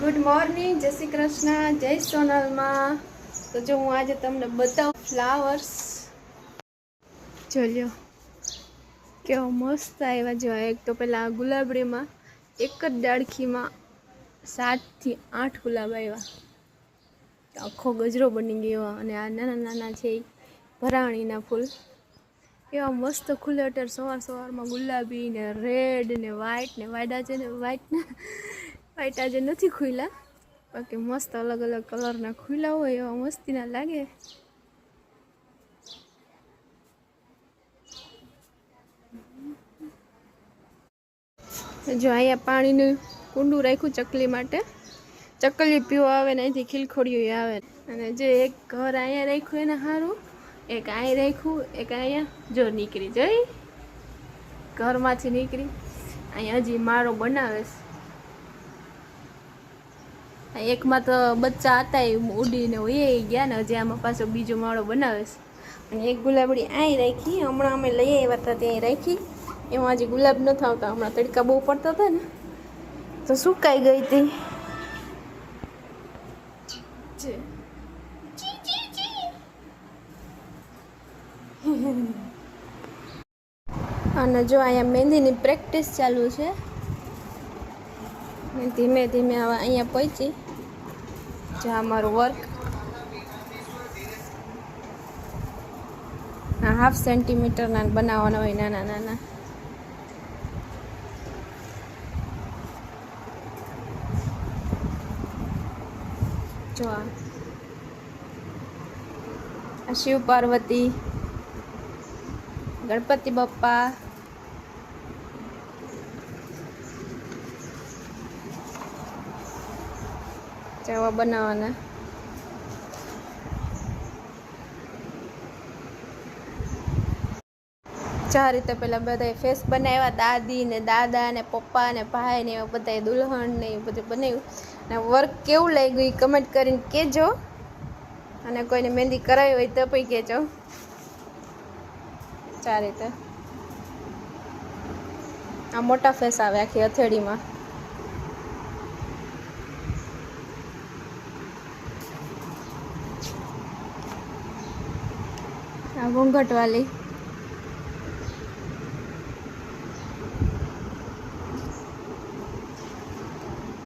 Good morning, जय श्री कृष्ण, जय सोनल माँ। तो जो हूँ आज तमने बताऊँ फ्लावर्स चलो केवा मस्त आव्या। जो एक तो पहला गुलाबड़ी में एक ज डाड़खी में 7 થી 8 गुलाब आव्या। आखो गजरो बनी गयो। अने आ नाना नाना छे भराणीना फूल एवा मस्त खुले। अत्यारे सवार सवार में गुलाबी ने रेड ने वाइट आज ने वाइट आज नहीं खुला, बाकी मस्त अलग अलग कलर ना खुला हो एवा मस्ती ना लागे। जो अँ पानी कूंडू राख्यु चकली माटे, चकली पीवा आवे ने अहींथी खिलखोड़ियो आवे। अने जे एक घर अँ राख्यु एने हारू, एक अँ राख्यु, एक अँ जो निकળી जई घर मांथी निकળી अँ हजी माळो बनावे। एक में तो बच्चा आता उड़ी ने वही गया ने हजी आमां पाछो बीजो माळो बनावे। अने एक गुलाबड़ी अँ राखी, हमणां अमे लई आव्या हता त्यां राखी। एमां हजी गुलाब नथी आवता, हमणां तड़का बहु पड़ता हता ने तो सुकाई गई थी। अने जो अँ मेहंदी प्रेक्टिस चालू है। धीमे धीमे हवे अँ पहुंची जो अमारू वर्क 1/2 सेंटीमीटर ना बनावाना होय, नाना नाना। जो आ शिव पार्वती, गणपति बप्पा, जेवा बनावाना। आ रीते पेला बधाए फेस बनाव्या, दादी ने दादा ने पप्पा ने भाई ने बधाए दुल्हन ने बधुं बनाव्युं। ने वर्क केवुं लाग्युं ई कमेंट करीने कहेजो, अने कोईने मेहंदी करावी होय तो पण कहेजो। आ रीते आ मोटा फेस आवे आखी हथेળી में। आ घूंघट वाली